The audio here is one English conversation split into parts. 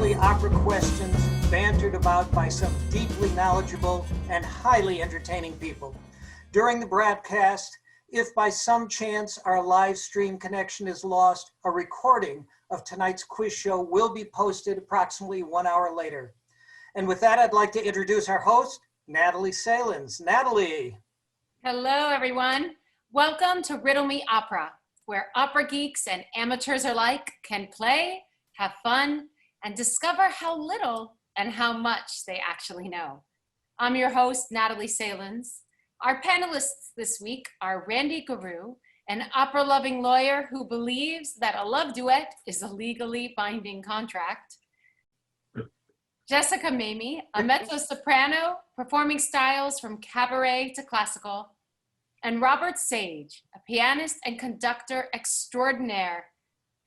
lively opera questions bantered about by some deeply knowledgeable and highly entertaining people. During the broadcast, if by some chance our live stream connection is lost, a recording of tonight's quiz show will be posted approximately 1 hour later. And with that, I'd like to introduce our host, Natalie Salins. Natalie. Hello, everyone. Welcome to Riddle Me Opera, where opera geeks and amateurs alike can play, have fun, and discover how little and how much they actually know. I'm your host, Natalie Salins. Our panelists this week are Randy Guru, an opera-loving lawyer who believes that a love duet is a legally binding contract. Jessica Mamie, a mezzo-soprano, performing styles from cabaret to classical. And Robert Sage, a pianist and conductor extraordinaire,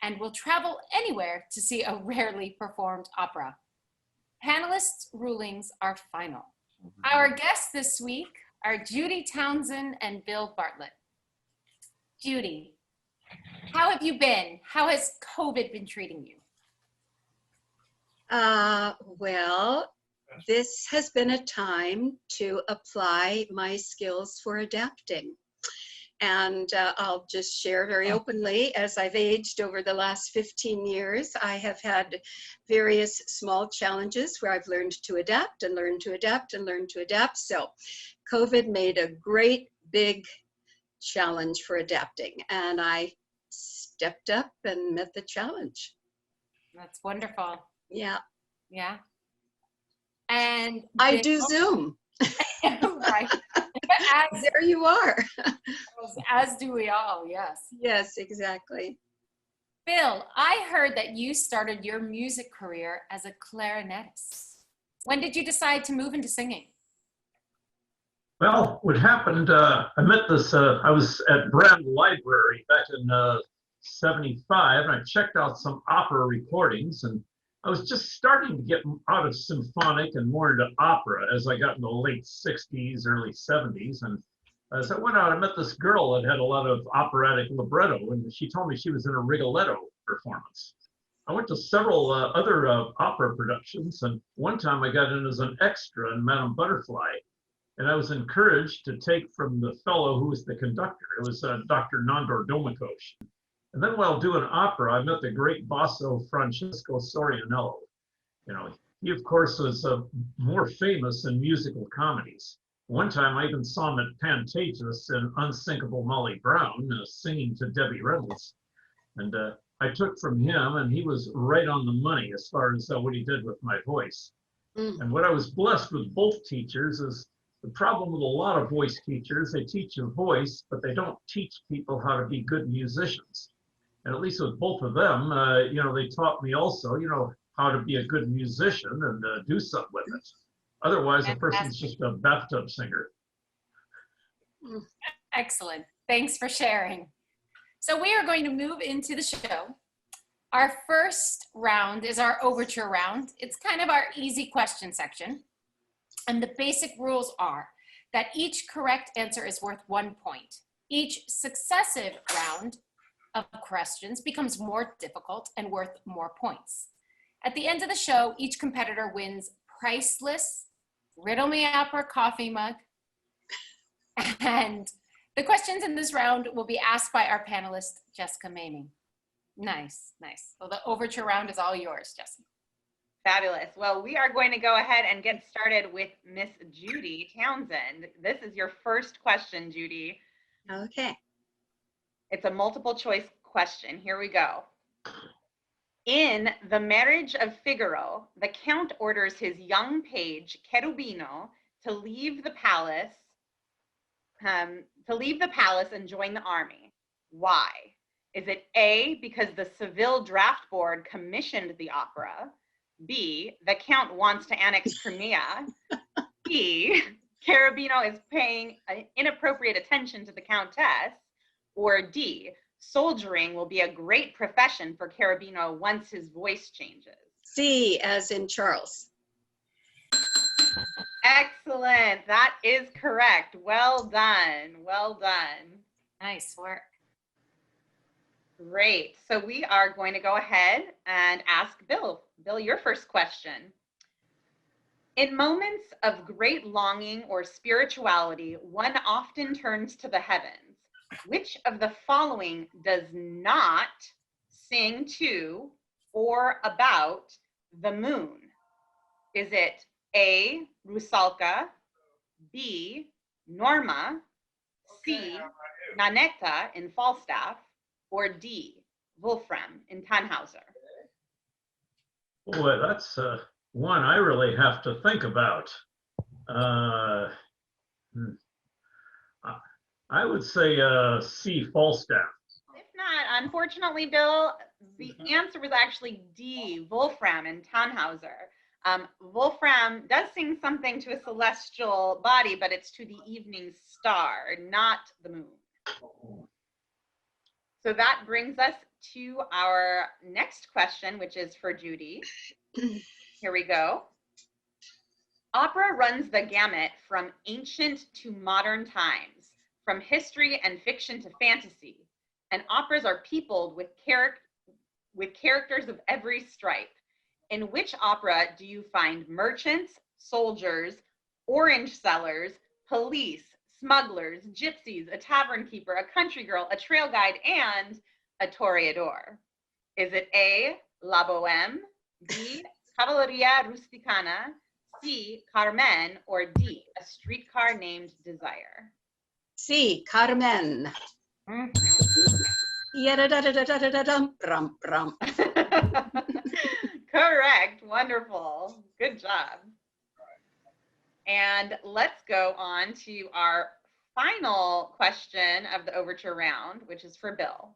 and will travel anywhere to see a rarely performed opera. Panelists' rulings are final. Our guests this week are Judy Townsend and Bill Bartlett. Judy, how have you been? How has COVID been treating you? Well, this has been a time to apply my skills for adapting. And I'll just share very openly, as I've aged over the last 15 years, I have had various small challenges where I've learned to adapt and learn to adapt and learn to adapt. So COVID made a great big challenge for adapting, and I stepped up and met the challenge. That's wonderful. Yeah. Yeah. And I do Zoom. Right. There you are. As do we all, yes. Yes, exactly. Bill, I heard that you started your music career as a clarinetist. When did you decide to move into singing? Well, what happened, I met this, I was at Brand Library back in 75, and I checked out some opera recordings, and I was just starting to get out of symphonic and more into opera as I got in the late 60s, early 70s. And as I went out, I met this girl that had a lot of operatic libretto, and she told me she was in a Rigoletto performance. I went to several other opera productions, and one time I got in as an extra in Madame Butterfly. And I was encouraged to take from the fellow who was the conductor. It was Dr. Nandor Domikosh. And then while doing opera, I met the great basso Francesco Sorianello. You know, he of course was more famous in musical comedies. One time I even saw him at Pantages in Unsinkable Molly Brown singing to Debbie Reynolds. And I took from him, and he was right on the money as far as what he did with my voice. And what I was blessed with both teachers is the problem with a lot of voice teachers, they teach you voice, but they don't teach people how to be good musicians. And at least with both of them, you know, they taught me also, you know, how to be a good musician and do something with it. Otherwise, a person's just a bathtub singer. Excellent. Thanks for sharing. So we are going to move into the show. Our first round is our overture round. It's kind of our easy question section. And the basic rules are that each correct answer is worth 1 point. Each successive round of questions becomes more difficult and worth more points. At the end of the show, each competitor wins priceless Riddle Me Opera coffee mug. And the questions in this round will be asked by our panelist, Jessica Mamie. Nice, nice. So the overture round is all yours, Jessica. Fabulous. Well, we are going to go ahead and get started with Miss Judy Townsend. This is your first question, Judy. Okay. It's a multiple choice question. Here we go. In The Marriage of Figaro, the Count orders his young page, Cherubino, to leave the palace and join the army. Why? Is it A, because the Seville Draft Board commissioned the opera? B, the Count wants to annex Crimea? C, Cherubino is paying inappropriate attention to the Countess? Or D, soldiering will be a great profession for Cherubino once his voice changes? C, as in Charles. Excellent. That is correct. Well done. Well done. Nice work. Great. So we are going to go ahead and ask Bill Bill, your first question. In moments of great longing or spirituality, one often turns to the heavens. Which of the following does not sing to or about the moon? Is it A, Rusalka, B, Norma, C, Nanetta in Falstaff, or D, Wolfram in Tannhauser? Boy, that's one I really have to think about. Hmm. I would say C, Falstaff. If not, unfortunately, Bill, the answer was actually D, Wolfram in Tannhauser. Wolfram does sing something to a celestial body, but it's to the evening star, not the moon. So that brings us to our next question, which is for Judy. Here we go. Opera runs the gamut from ancient to modern times, from history and fiction to fantasy, and operas are peopled with characters of every stripe. In which opera do you find merchants, soldiers, orange sellers, police, smugglers, gypsies, a tavern keeper, a country girl, a trail guide, and a toreador? Is it A, La Bohème, B, Cavalleria Rusticana, C, Carmen, or D, A Streetcar Named Desire? C, Carmen. Yadadadadadadadum, Correct. Wonderful. Good job. And let's go on to our final question of the overture round, which is for Bill.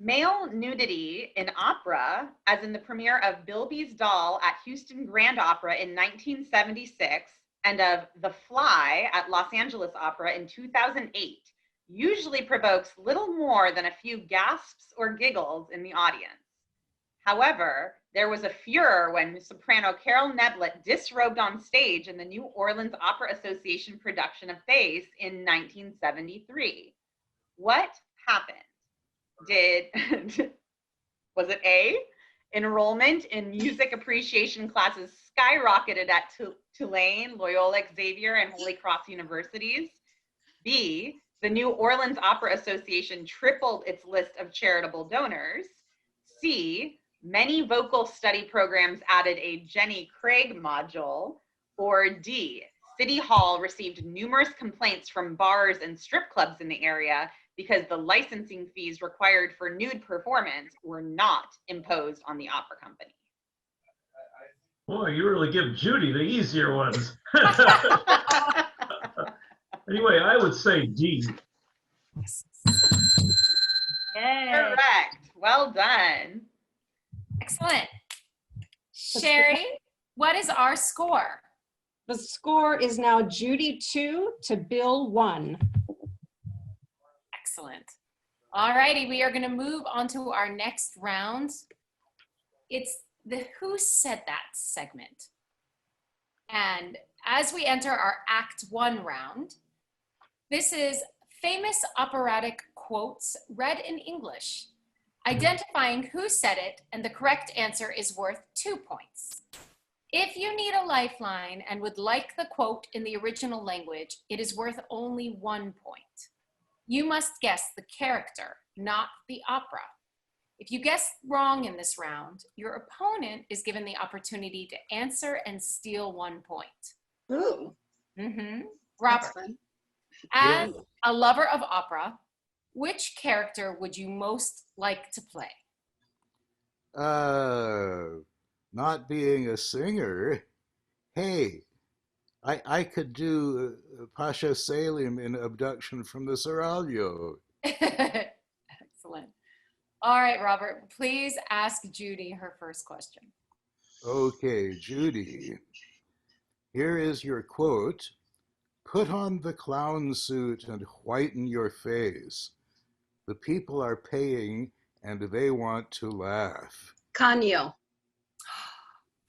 Male nudity in opera, as in the premiere of Bilby's Doll at Houston Grand Opera in 1976 and of The Fly at Los Angeles Opera in 2008, usually provokes little more than a few gasps or giggles in the audience. However, there was a furor when soprano Carol Neblett disrobed on stage in the New Orleans Opera Association production of Thais in 1973. What happened? Was it A, enrollment in music appreciation classes skyrocketed at Tulane, Loyola Xavier, and Holy Cross universities? B, the New Orleans Opera Association tripled its list of charitable donors? C, many vocal study programs added a Jenny Craig module? Or D, City Hall received numerous complaints from bars and strip clubs in the area because the licensing fees required for nude performance were not imposed on the opera company? Boy, you really give Judy the easier ones. Anyway, I would say D. Yay. Correct. Well done. Excellent. Sherry, what is our score? The score is now Judy 2 to Bill 1. Excellent. All righty, we are going to move on to our next round. It's the Who Said That segment. And as we enter our Act 1 round, this is famous operatic quotes read in English. Identifying who said it and the correct answer is worth 2 points. If you need a lifeline and would like the quote in the original language, it is worth only 1 point. You must guess the character, not the opera. If you guess wrong in this round, your opponent is given the opportunity to answer and steal 1 point. Ooh, Mm-hmm. that's Robert, fun. as a lover of opera, which character would you most like to play? Not being a singer, hey, I could do Pasha Salim in Abduction from the Seraglio. Excellent. All right, Robert, please ask Judy her first question. Okay, Judy, here is your quote. Put on the clown suit and whiten your face. The people are paying and they want to laugh. Canio.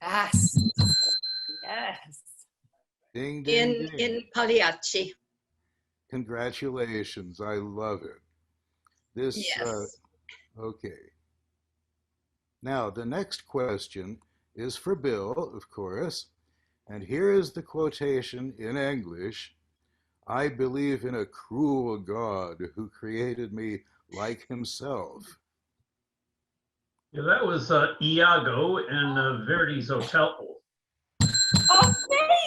Yes. Yes. Ding, ding, In ding. Pagliacci. Congratulations, I love it. This, Yes. okay. Now, the next question is for Bill, of course, and here is the quotation in English. I believe in a cruel God who created me like himself. Yeah, that was Iago in Verdi's Othello. Amazing!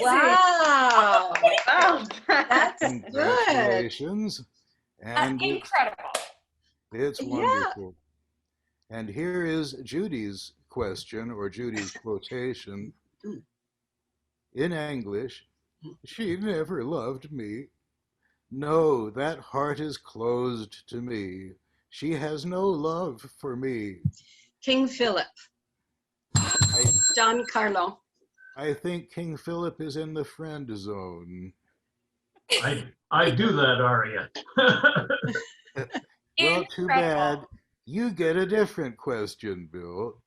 Wow, Well done. that's good. Congratulations. And Incredible. it's Yeah. wonderful. And here is Judy's question, or Judy's quotation in English. She never loved me. No, that heart is closed to me. She has no love for me. King Philip, Don Carlo. I think King Philip is in the friend zone. I do that, Aria. Well, too Incredible. bad. You get a different question, Bill.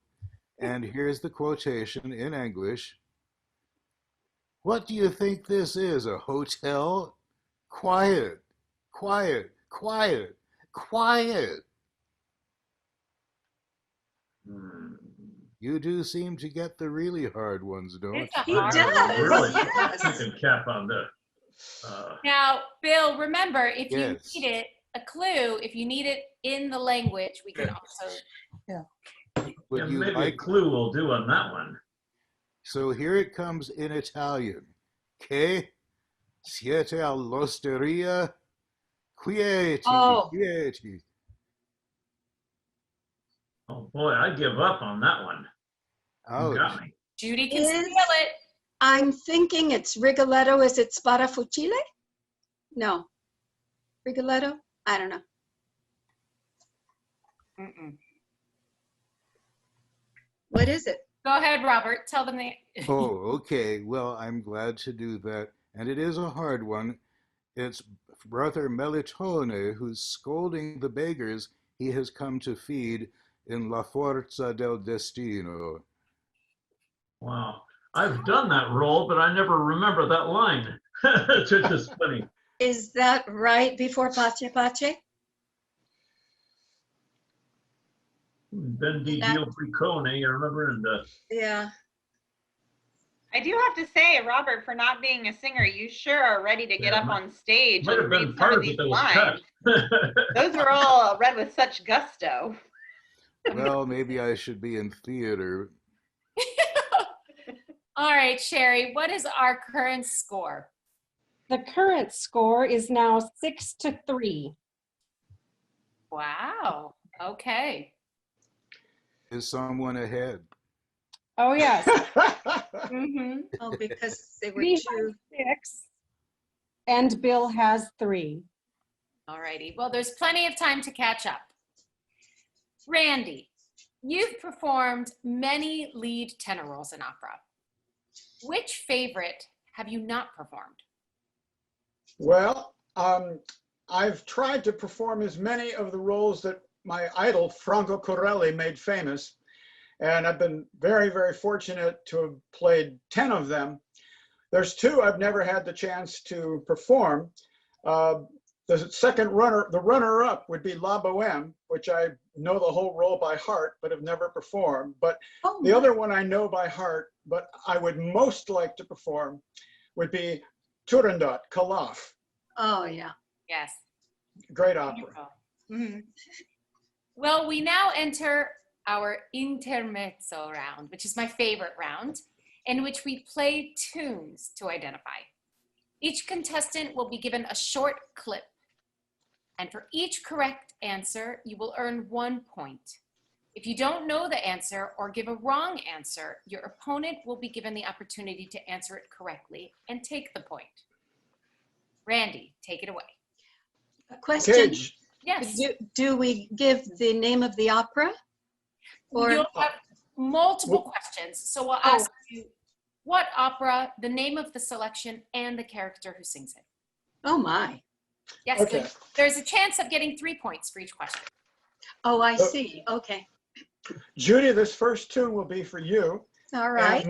And here's the quotation in English. What do you think this is, a hotel? Quiet, quiet, quiet, quiet. You do seem to get the really hard ones, don't It's a He hard does. one. Really Yes. taking cap on this. Now, Bill, remember, if you Yes. need it, a clue, if you need it in the language, we can also. Would Yeah, you maybe a like? clue will do on that one. So here it comes in Italian. Che siete all'osteria? Quieti, Oh. quieti. Oh boy, I give up on that one. You got Ouch. me. Judy can Is- steal it. I'm thinking it's Rigoletto. Is it Sparafucile? No. Rigoletto? I don't know. Mm-mm. What is it? Go ahead, Robert. Tell them the. Oh, okay. Well, I'm glad to do that. And it is a hard one. It's Brother Melitone who's scolding the beggars he has come to feed in La Forza del Destino. Wow. I've done that role, but I never remember that line. It's just funny. Is that right before Pace Pace? Ben Di Dio Bricone, I remember, and Yeah. I do have to say, Robert, for not being a singer, you sure are ready to get Yeah, up on stage might and have been read some part of of it these that was cut. lines. Those were all read with such gusto. Well, maybe I should be in theater. All right, Sherry, what is our current score? The current score is now 6-3. Wow. Okay. Is someone ahead? Oh, yes. Mm-hmm. Oh, because they were We two. have 6, and Bill has 3. All righty. Well, there's plenty of time to catch up. Randy, you've performed many lead tenor roles in opera. Which favorite have you not performed? Well, I've tried to perform as many of the roles that my idol Franco Corelli made famous, and I've been very, very fortunate to have played 10 of them. There's 2 I've never had the chance to perform. The second the runner-up would be La Boheme, which I know the whole role by heart, but have never performed. But Oh, the other one I know by heart, but I would most like to perform, would be Turandot, Calaf. oh, yeah. Yes. Great opera. Wonderful. Mhm. Well, we now enter our intermezzo round, which is my favorite round, in which we play tunes to identify. Each contestant will be given a short clip, and for each correct answer, you will earn 1 point. If you don't know the answer or give a wrong answer, your opponent will be given the opportunity to answer it correctly and take the point. Randy, take it away. A question. Cage. Yes. Do we give the name of the opera? Or You'll have multiple questions. So we'll ask you what opera, the name of the selection, and the character who sings it. oh my. Yes, Okay. there's a chance of getting 3 points for each question. Oh, I see. Okay. Judy, this first tune will be for you. All right.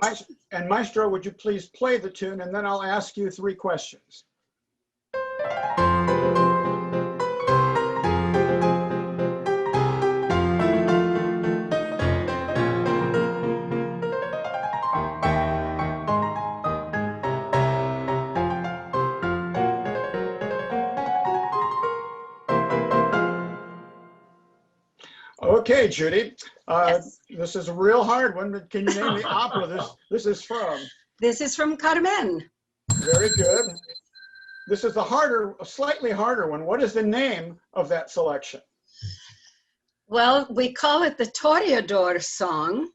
And Maestro, would you please play the tune, and then I'll ask you 3 questions. Okay, Judy. Yes. This is a real hard one. Can you name the opera this is from? This is from Carmen. Very good. This is a slightly harder one. What is the name of that selection? Well, we call it the Toreador song.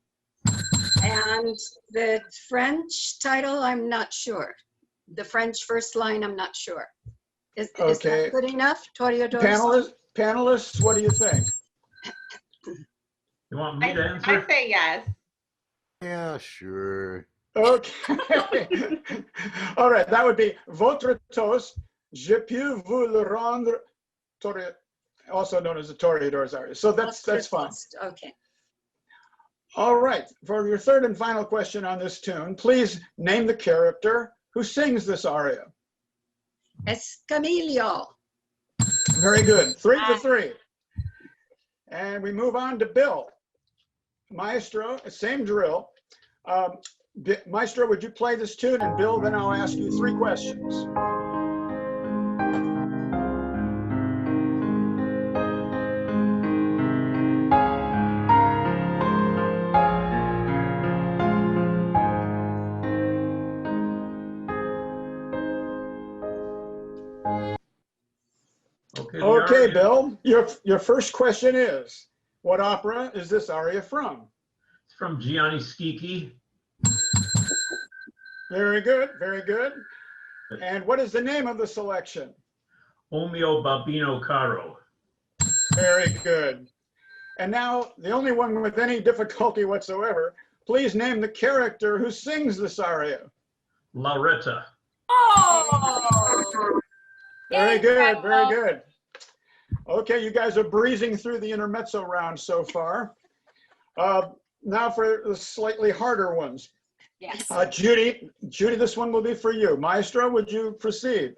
And the French title, I'm not sure. The French first line, I'm not sure. Is Okay. that good enough? Toreador song? Panelists, what do you think? You want me to I answer? say yes. Yeah, sure. Okay. All right, that would be Votre toast, je peux vous le rendre, also known as the Toreador's aria. So that's fine. Okay. All right, for your third and final question on this tune, please name the character who sings this aria. Escamillo. Very good, 3 for 3. And we move on to Bill. Maestro, same drill. Maestro, would you play this tune? And Bill, then I'll ask you 3 questions. Okay, Bill, your first question is, what opera is this aria from? It's from Gianni Schicchi. Very good, very good. And what is the name of the selection? O mio babbino caro. Very good. And now, the only one with any difficulty whatsoever, please name the character who sings this aria. Lauretta. Oh! Very good, very good. Okay, you guys are breezing through the intermezzo round so far. Now for the slightly harder ones. Yes. Judy, this one will be for you. Maestro, would you proceed?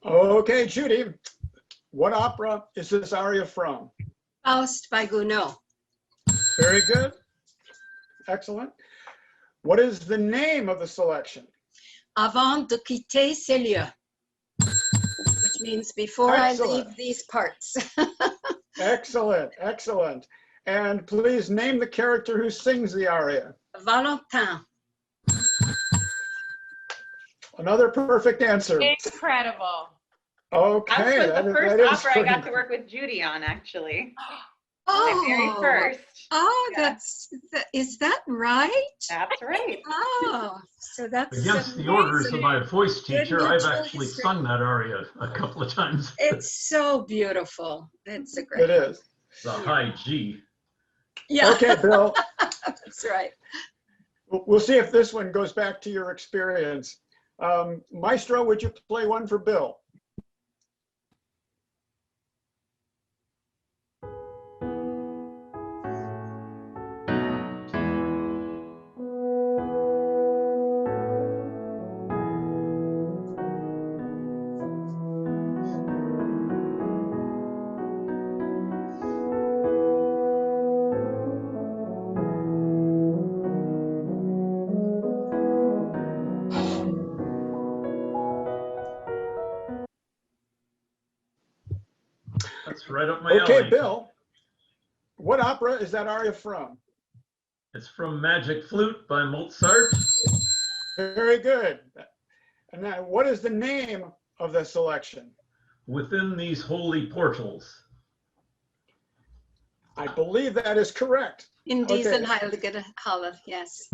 Okay, Judy, what opera is this aria from? Faust by Gounod. Very good. Excellent. What is the name of the selection? Avant de quitter ces lieux, which means before Excellent. I leave these parts. Excellent, excellent. And please name the character who sings the aria. Valentin. Another perfect answer. Incredible. Okay, That was the that first is opera I pretty got to work with Judy on, actually. Oh, My very first. Oh, Yeah. is that right? That's right. Oh, so that's Against the orders of amazing. my voice teacher, I've mutual actually history. sung that aria a couple of times. It's so beautiful. It's a great. It is. The high G. Yeah, Okay, Bill, that's right. we'll see if this one goes back to your experience. Maestro, would you play one for Bill? That's right up my alley. Okay, Bill, what opera is that aria from? It's from Magic Flute by Mozart. Very good. And now, what is the name of the selection? Within These Holy Portals. I believe that is correct. In Okay. diesen heiligen Halle, yes.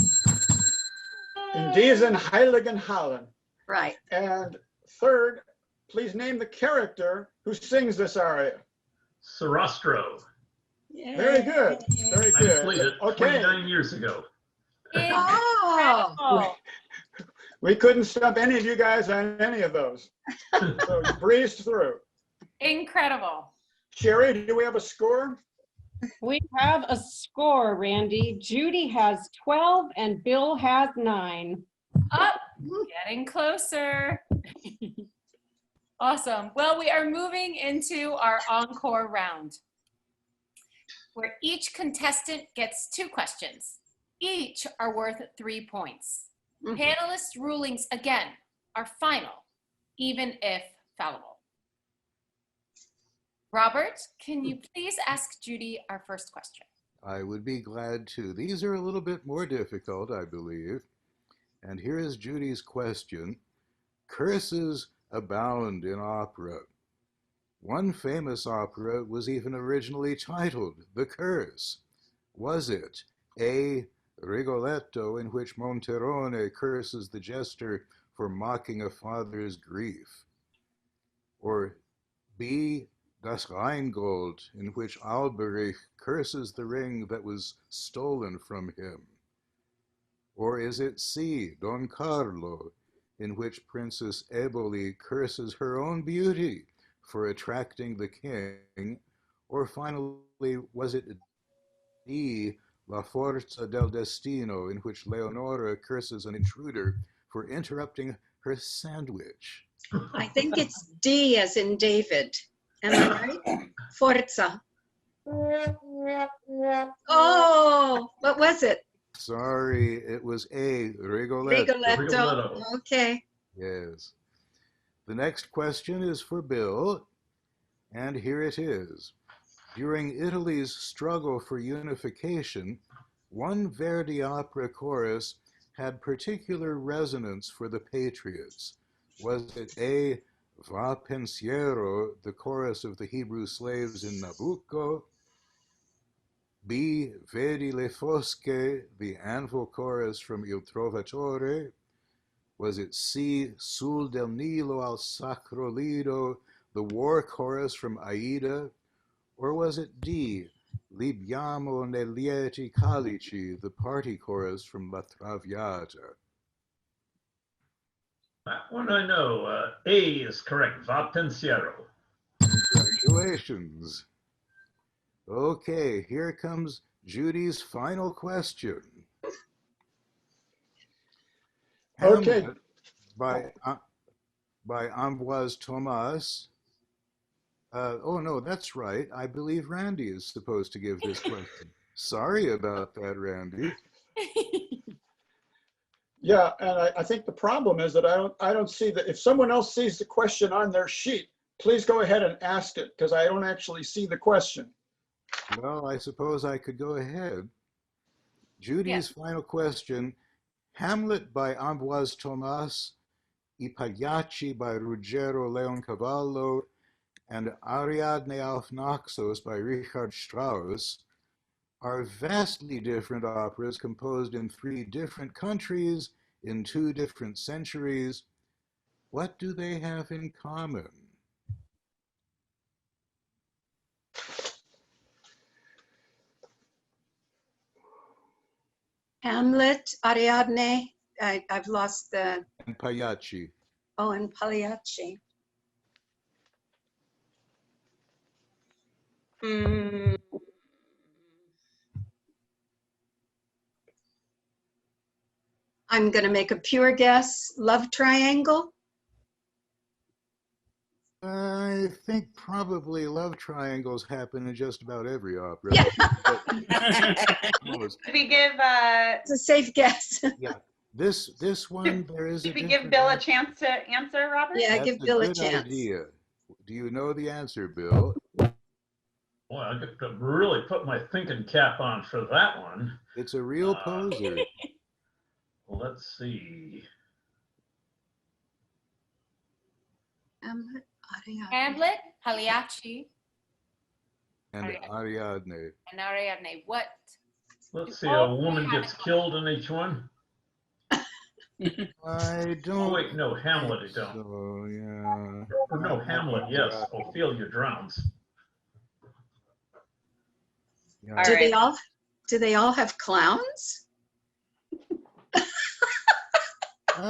In diesen heiligen Hallen. Right. And third, please name the character who sings this aria. Sarastro. Very good. Very I good. played it Okay. 29 years ago. Oh, Incredible. We couldn't stump any of you guys on any of those. So you breezed through. Incredible. Sherry, do we have a score? We have a score, Randy. Judy has 12 and Bill has 9. Up, getting closer. Awesome. Well, we are moving into our encore round, where each contestant gets 2 questions. Each are worth 3 points. Mhm. Panelists' rulings, again, are final, even if fallible. Robert, can you please ask Judy our first question? I would be glad to. These are a little bit more difficult, I believe. And here is Judy's question. Curses abound in opera. One famous opera was even originally titled The Curse. Was it A, Rigoletto, in which Monterone curses the jester for mocking a father's grief? Or B, Das Rheingold, in which Alberich curses the ring that was stolen from him? Or is it C, Don Carlo, in which Princess Eboli curses her own beauty for attracting the king? Or finally, was it D, La Forza del Destino, in which Leonora curses an intruder for interrupting her sandwich? I think it's D as in David. Am I right? Forza. Oh, what was it? Sorry, it was A, Rigoletto. Rigoletto. Rigoletto. Okay. Yes. The next question is for Bill, and here it is. During Italy's struggle for unification, one Verdi opera chorus had particular resonance for the patriots. Was it A, Va Pensiero, the chorus of the Hebrew slaves in Nabucco? B, Vedi le Fosche, the anvil chorus from Il Trovatore? Was it C, Sul del Nilo al Sacro Lido, the war chorus from Aida? Or was it D, Libiamo nei lieti calici, the party chorus from La Traviata? That one I know. A is correct. Va pensiero. Congratulations. Okay, here comes Judy's final question. Okay. Hamlet by Ambroise Thomas. Oh no, that's right. I believe Randy is supposed to give this question. Sorry about that, Randy. Yeah, and I think the problem is that I don't see that. If someone else sees the question on their sheet, please go ahead and ask it, because I don't actually see the question. Well, I suppose I could go ahead. Judy's final question, Hamlet by Ambroise Thomas, I Pagliacci by Ruggero Leoncavallo, and Ariadne auf Naxos by Richard Strauss are vastly different operas composed in 3 different countries in 2 different centuries. What do they have in common? Hamlet, Ariadne. I've lost the, And Pagliacci. oh, and Pagliacci. Hmm. I'm going to make a pure guess. Love triangle? I think probably love triangles happen in just about every opera. Yeah. Almost. Did we give It's a safe guess. Yeah. This one, there is did a we give different Bill a answer. chance to answer, Robert? Yeah, That's give Bill a good chance. idea. Do you know the answer, Bill? Well, I got to really put my thinking cap on for that one. It's a real poser. Let's see. Hamlet, Ariadne. Hamlet, Pagliacci, And Ariadne. and Ariadne. What? Let's see. A woman gets killed in each one. I don't. Oh wait, no, Hamlet. I don't. So, yeah. Or no, Hamlet. Yes, Ophelia drowns. Yeah. All Do right. do they all have clowns?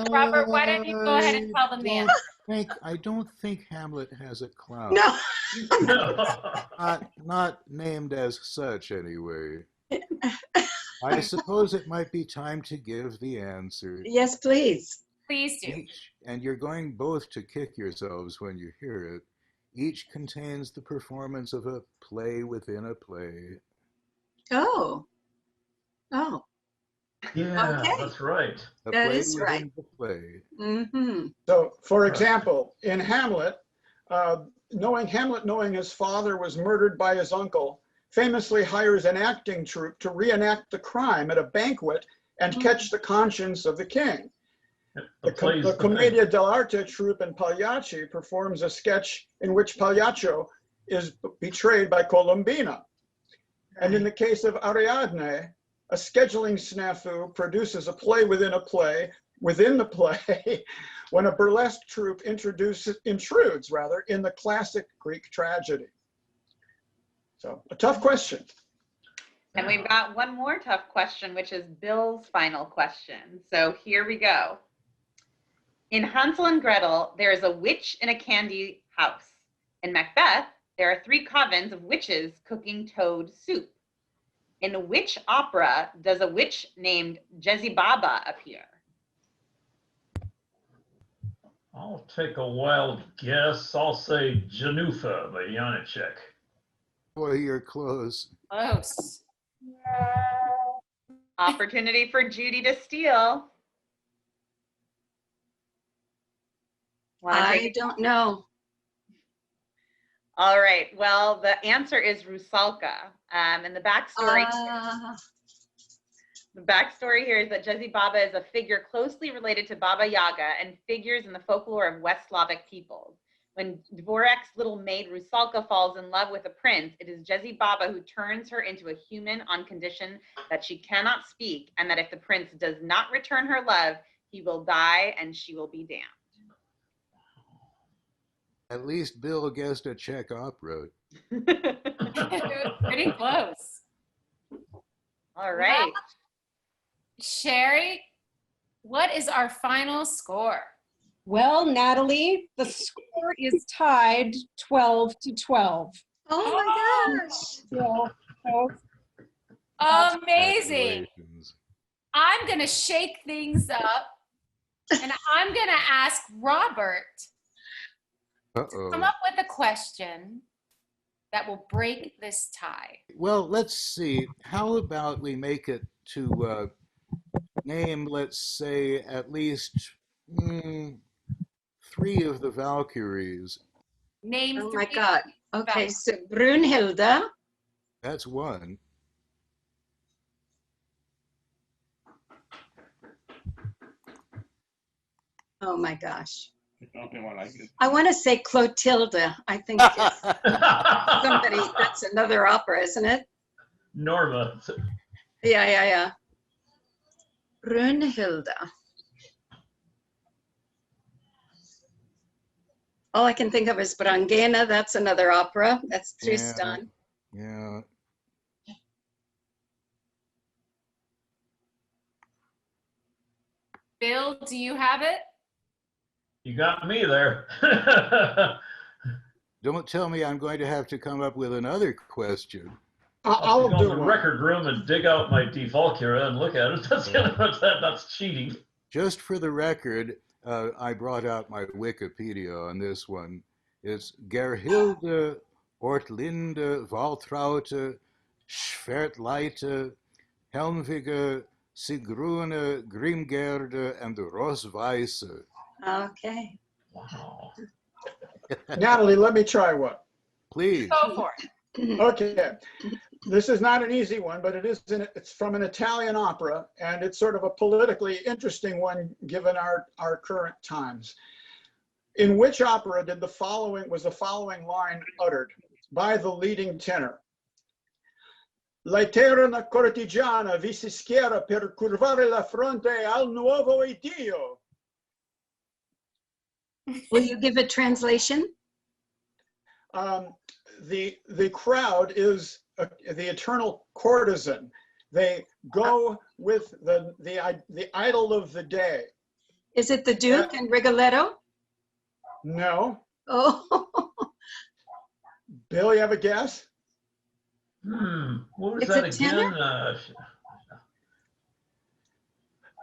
Robert, why don't you go ahead and tell them the I answer? I don't think Hamlet has a clown. No. Not named as such, anyway. I suppose it might be time to give the answer. Yes, please. Please do. And you're going both to kick yourselves when you hear it. Each contains the performance of a play within a play. Oh. Oh, Yeah, Okay. that's right. A That play is within right. the play. mm-hmm. So, for example, in Hamlet, Hamlet, knowing his father was murdered by his uncle, famously hires an acting troupe to reenact the crime at a banquet and catch the conscience of the king. The Commedia dell'arte troupe in Pagliacci performs a sketch in which Pagliaccio is betrayed by Colombina. And in the case of Ariadne, a scheduling snafu produces a play within the play, when a burlesque troupe intrudes in the classic Greek tragedy. So, a tough question. And we've got one more tough question, which is Bill's final question. So here we go. In Hansel and Gretel, there is a witch in a candy house. In Macbeth, there are 3 covens of witches cooking toad soup. In which opera does a witch named Jezebaba appear? I'll take a wild guess. I'll say Janufa by Janacek. Boy, you're close. Close. Opportunity for Judy to steal. I don't know. All right. Well, the answer is Rusalka. And the backstory. The backstory here is that Jezebaba is a figure closely related to Baba Yaga and figures in the folklore of West Slavic peoples. When Dvorak's little maid Rusalka falls in love with a prince, it is Jezebaba who turns her into a human on condition that she cannot speak, and that if the prince does not return her love, he will die and she will be damned. At least Bill guessed a Czech opera. Pretty close. All right. Well, Sherry, what is our final score? Well, Natalie, the score is tied 12-12. Oh my gosh. So, Amazing. Congratulations. I'm going to shake things up and I'm going to ask Robert to come Uh-oh. up with a question that will break this tie. Well, let's see. How about we make it to name, let's say, at least 3 of the Valkyries. Name Oh 3. my God. Okay, so Brunhilde. That's one. Oh my gosh. I want to say Clotilde. I think it's somebody, that's another opera, isn't it? Norma. Yeah. Brunhilde. All I can think of is Brangena. That's another opera. That's Tristan. Yeah. Bill, do you have it? You got me there. Don't tell me I'm going to have to come up with another question. I'll go do in the one. record room and dig out my Die Valkyrie and look at it. That's cheating. Just for the record, I brought out my Wikipedia on this one. It's Gerhilde, Ortlinde, Waltraute, Schwertleite, Helmwige, Sigrune, Grimgerde, and Rosweisse. Okay. Wow. Natalie, let me try one. Please. Go for it. Okay, this is not an easy one, but it's from an Italian opera, and it's sort of a politically interesting one given our current times. In which opera was the following line uttered by the leading tenor? L'eterna cortigiana vi si schiera per curvare la fronte al nuovo Iddio. Will you give a translation? The crowd is the eternal courtesan. They go with the idol of the day. Is it the Duke and Rigoletto? No. Oh, Bill, you have a guess? What was It's that a again? tenor?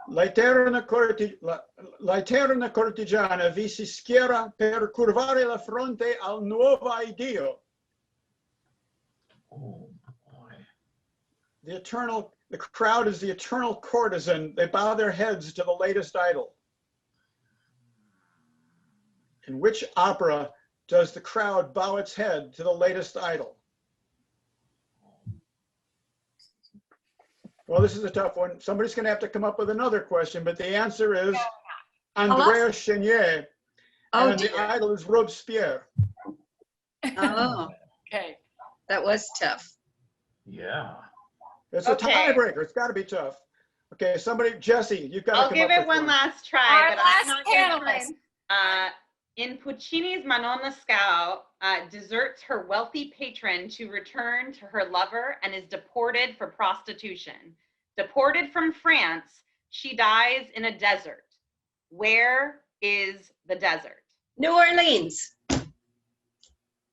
L'eterna cortigiana vi si schiera per curvare la fronte al nuovo iddio. Oh boy. The crowd is the eternal courtesan. They bow their heads to the latest idol. In which opera does the crowd bow its head to the latest idol? Well, this is a tough one. Somebody's going to have to come up with another question, but the answer is Andrea Chenier, oh and the dear. idol is Robespierre. Oh, Okay. that was tough. Yeah. It's Okay. a tiebreaker. It's got to be tough. Okay, somebody, Jesse, you've got to I'll come give up it with one one. last try, Our but last I'm not gonna panelist. try. In Puccini's Manon Lescaut, deserts her wealthy patron to return to her lover and is deported for prostitution. Deported from France, she dies in a desert. Where is the desert? New Orleans.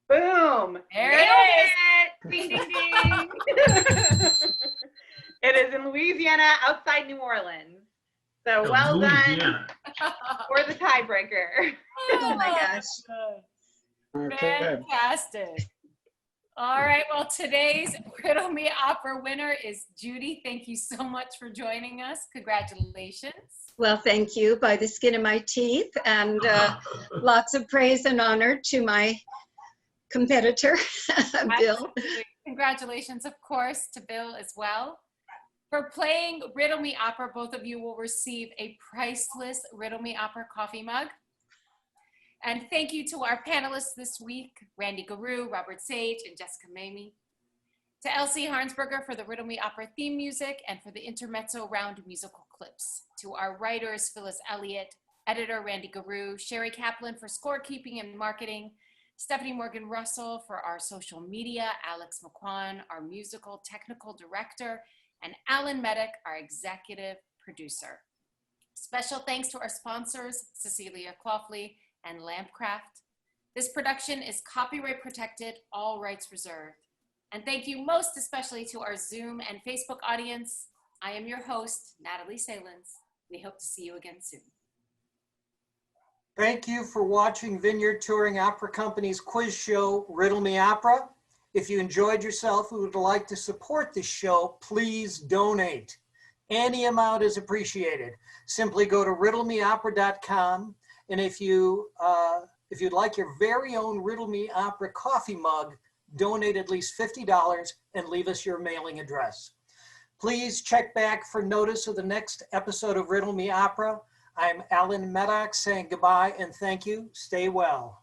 Boom! There Nailed it it! Ding, ding, ding. It is in Louisiana, outside New Orleans. So well done Louisiana. for the tiebreaker. Oh my gosh. Okay. Fantastic. All right, well, today's Riddle Me Opera winner is Judy. Thank you so much for joining us. Congratulations. Well, thank you by the skin of my teeth, and lots of praise and honor to my competitor, Bill. Absolutely. Congratulations, of course, to Bill as well. For playing Riddle Me Opera, both of you will receive a priceless Riddle Me Opera coffee mug. And thank you to our panelists this week, Randy Garou, Robert Sage, and Jessica Mamie. To Elsie Harnsberger for the Riddle Me Opera theme music and for the intermezzo round musical clips. To our writers, Phyllis Elliott, editor Randy Garou, Sherry Kaplan for scorekeeping and marketing, Stephanie Morgan Russell for our social media, Alex McQuan, our musical technical director, and Alan Medic, our executive producer. Special thanks to our sponsors, Cecilia Claufley and Lampcraft. This production is copyright protected, all rights reserved. And thank you most especially to our Zoom and Facebook audience. I am your host, Natalie Salins. We hope to see you again soon. Thank you for watching Vineyard Touring Opera Company's quiz show, Riddle Me Opera. If you enjoyed yourself and would like to support this show, please donate. Any amount is appreciated. Simply go to riddlemeopera.com, and if you'd like your very own Riddle Me Opera coffee mug, donate at least $50 and leave us your mailing address. Please check back for notice of the next episode of Riddle Me Opera. I'm Alan Maddox saying goodbye and thank you. Stay well.